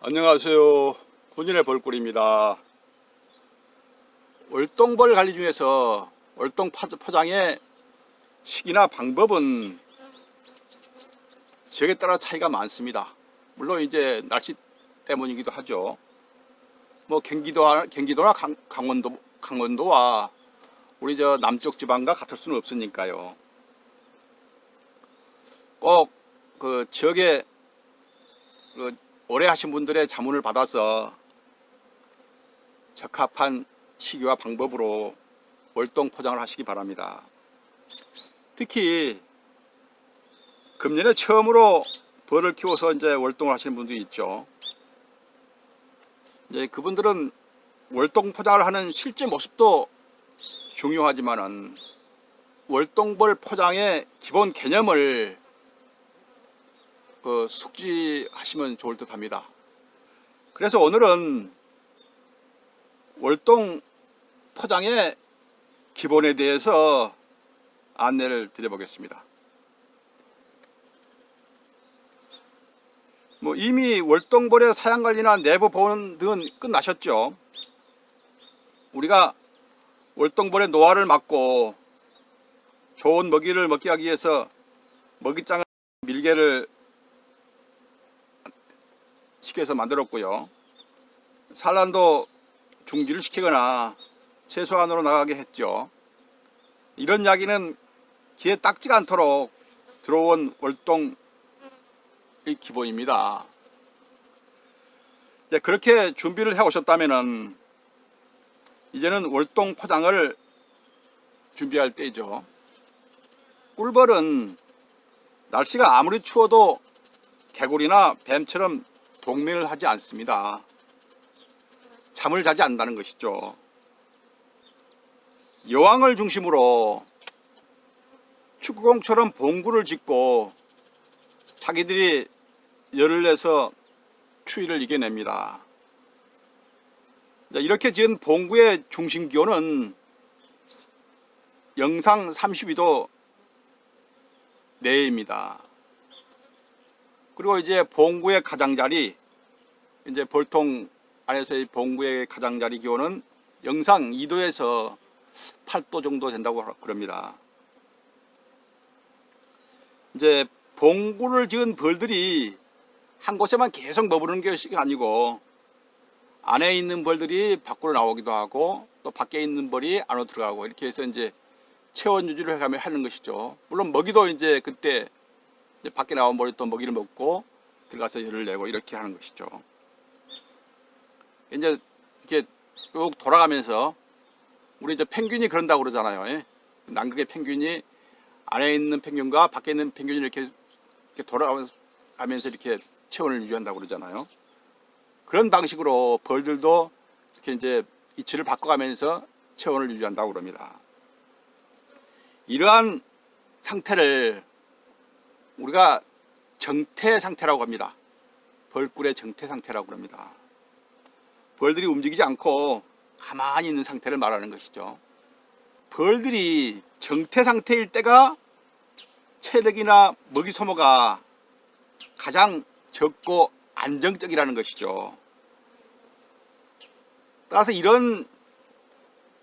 안녕하세요. 본인의 벌꿀입니다. 월동벌 관리 중에서 월동 포장의 시기나 방법은 지역에 따라 차이가 많습니다. 물론 이제 날씨 때문이기도 하죠. 뭐 경기도나 강원도와 우리 저 남쪽 지방과 같을 수는 없으니까요. 꼭 그 지역에 오래 하신 분들의 자문을 받아서 적합한 시기와 방법으로 월동 포장을 하시기 바랍니다. 특히 금년에 처음으로 벌을 키워서 이제 월동을 하시는 분들이 있죠. 이제 그분들은 월동 포장을 하는 실제 모습도 중요하지만은 월동벌 포장의 기본 개념을 숙지하시면 좋을 듯 합니다. 그래서 오늘은 월동 포장의 기본에 대해서 안내를 드려보겠습니다. 이미 월동벌의 사양관리나 내부 보온 등은 끝나셨죠. 우리가 월동벌의 노화를 막고 좋은 먹이를 먹게 하기 위해서 먹이장을 밀개를 시켜서 만들었고요. 산란도 중지를 시키거나 최소한으로 나가게 했죠. 이런 이야기는 귀에 딱지가 않도록 들어온 월동의 기본입니다. 그렇게 준비를 해 오셨다면은 이제는 월동 포장을 준비할 때죠. 꿀벌은 날씨가 아무리 추워도 개구리나 뱀처럼 동면을 하지 않습니다. 잠을 자지 않는다는 것이죠. 여왕을 중심으로 축구공처럼 봉구를 짓고 자기들이 열을 내서 추위를 이겨냅니다. 이렇게 지은 봉구의 중심 기온은 영상 32도 내외입니다. 그리고 이제 봉구의 가장자리, 이제 벌통 안에서의 봉구의 가장자리 기온은 영상 2도에서 8도 정도 된다고 그럽니다. 이제 봉구를 지은 벌들이 한 곳에만 계속 머무르는 것이 아니고 안에 있는 벌들이 밖으로 나오기도 하고 또 밖에 있는 벌이 안으로 들어가고 이렇게 해서 이제 체온 유지를 해가며 하는 것이죠. 물론 먹이도 이제 그때 이제 밖에 나온 벌이 또 먹이를 먹고 들어가서 열을 내고 이렇게 하는 것이죠. 이제 이렇게 쭉 돌아가면서 우리 이제 펭귄이 그런다고 그러잖아요. 남극의 펭귄이 안에 있는 펭귄과 밖에 있는 펭귄이 이렇게 돌아가면서 이렇게 체온을 유지한다고 그러잖아요. 그런 방식으로 벌들도 이렇게 이제 위치를 바꿔가면서 체온을 유지한다고 그럽니다. 이러한 상태를 우리가 정태 상태라고 합니다. 벌꿀의 정태 상태라고 합니다. 벌들이 움직이지 않고 가만히 있는 상태를 말하는 것이죠. 벌들이 정태 상태일 때가 체력이나 먹이 소모가 가장 적고 안정적이라는 것이죠. 따라서 이런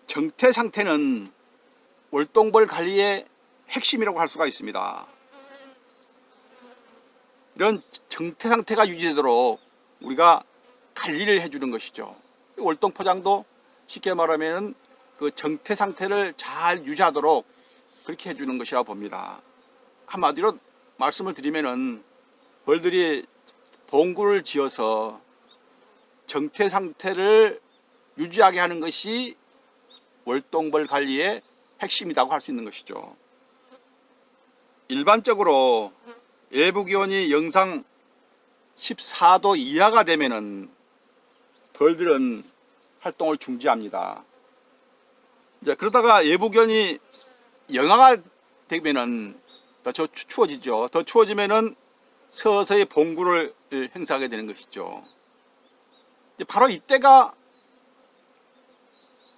정태 상태는 월동벌 관리의 핵심이라고 할 수가 있습니다. 이런 정태 상태가 유지되도록 우리가 관리를 해주는 것이죠. 월동 포장도 쉽게 말하면 그 정태 상태를 잘 유지하도록 그렇게 해주는 것이라고 봅니다. 한마디로 말씀을 드리면은 벌들이 봉구를 지어서 정태 상태를 유지하게 하는 것이 월동벌 관리의 핵심이라고 할 수 있는 것이죠. 일반적으로 외부 기온이 영상 14도 이하가 되면은 벌들은 활동을 중지합니다. 이제 그러다가 외부 기온이 영하가 되면은 더 추워지죠. 더 추워지면은 서서히 봉구를 행사하게 되는 것이죠. 이제 바로 이때가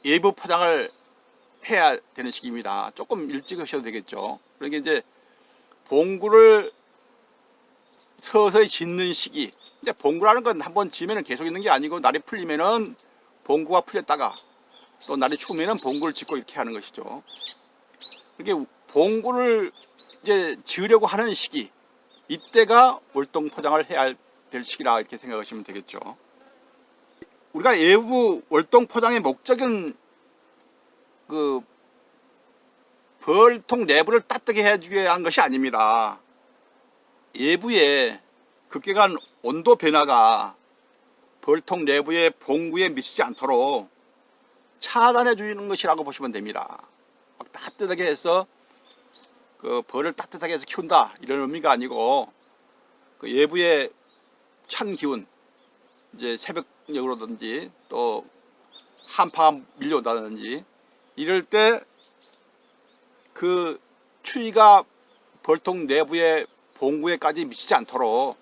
외부 포장을 해야 되는 시기입니다. 조금 일찍 하셔도 되겠죠. 그러니까 이제 봉구를 서서히 짓는 시기, 근데 봉구라는 건 한번 지면은 계속 있는 게 아니고 날이 풀리면은 봉구가 풀렸다가 또 날이 추우면은 봉구를 짓고 이렇게 하는 것이죠. 이게 봉구를 이제 지으려고 하는 시기, 이때가 월동 포장을 해야 될 시기라 이렇게 생각하시면 되겠죠. 우리가 외부 월동 포장의 목적은 그 벌통 내부를 따뜻하게 해주기 위한 것이 아닙니다. 외부에 급격한 온도 변화가 벌통 내부의 봉구에 미치지 않도록 차단해 주는 것이라고 보시면 됩니다. 막 따뜻하게 해서 그 벌을 따뜻하게 해서 키운다 이런 의미가 아니고, 그 외부의 찬 기운, 이제 새벽녘으로든지 또 한파가 밀려온다든지 이럴 때 그 추위가 벌통 내부의 봉구에까지 미치지 않도록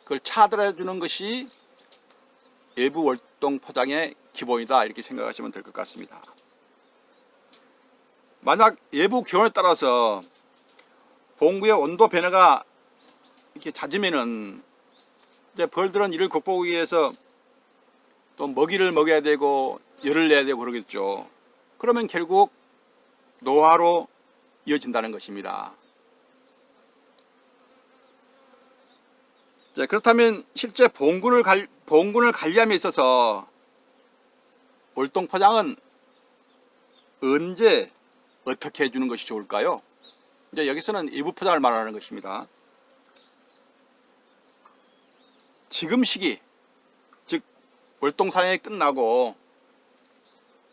그걸 차단해 주는 것이 외부 월동 포장의 기본이다 이렇게 생각하시면 될 것 같습니다. 만약 외부 기온에 따라서 봉구의 온도 변화가 이렇게 잦으면은 이제 벌들은 이를 극복하기 위해서 또 먹이를 먹여야 되고 열을 내야 되고 그러겠죠. 그러면 결국 노화로 이어진다는 것입니다. 자, 그렇다면 실제 봉군을 관리함에 있어서 월동 포장은 언제 어떻게 해주는 것이 좋을까요? 이제 여기서는 외부 포장을 말하는 것입니다. 지금 시기, 즉 월동 사냥이 끝나고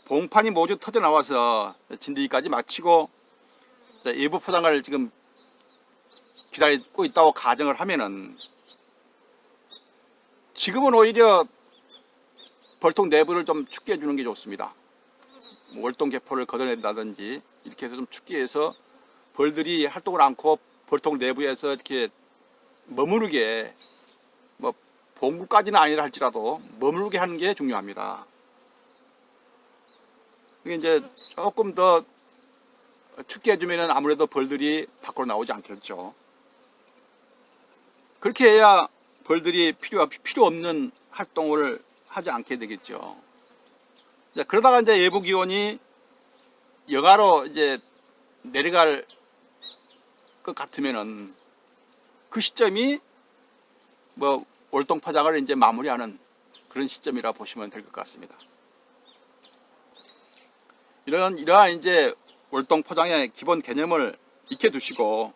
봉판이 모두 터져 나와서 진드기까지 마치고 외부 포장을 지금 기다리고 있다고 가정을 하면은, 지금은 오히려 벌통 내부를 좀 춥게 해주는 게 좋습니다. 월동 개포를 걷어낸다든지 이렇게 해서 좀 춥게 해서 벌들이 활동을 않고 벌통 내부에서 이렇게 머무르게, 뭐 봉구까지는 아니라 할지라도 머무르게 하는 게 중요합니다. 이게 이제 조금 더 춥게 해주면 아무래도 벌들이 밖으로 나오지 않겠죠. 그렇게 해야 벌들이 필요 없는 활동을 하지 않게 되겠죠. 그러다가 이제 외부 기온이 영하로 이제 내려갈 것 같으면은 그 시점이 뭐 월동 포장을 이제 마무리하는 그런 시점이라 보시면 될 것 같습니다. 이러한 이제 월동 포장의 기본 개념을 익혀 두시고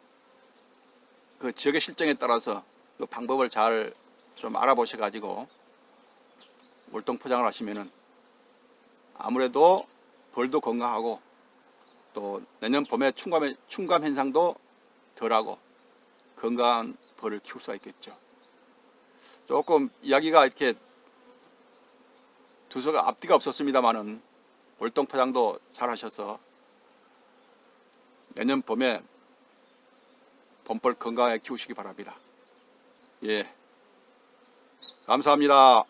그 지역의 실정에 따라서 그 방법을 잘 좀 알아보셔 가지고 월동 포장을 하시면은 아무래도 벌도 건강하고 또 내년 봄에 충감 현상도 덜하고 건강한 벌을 키울 수가 있겠죠. 조금 이야기가 이렇게 두서가 앞뒤가 없었습니다만은 월동 포장도 잘 하셔서 내년 봄에 봄벌 건강하게 키우시기 바랍니다. 예, 감사합니다.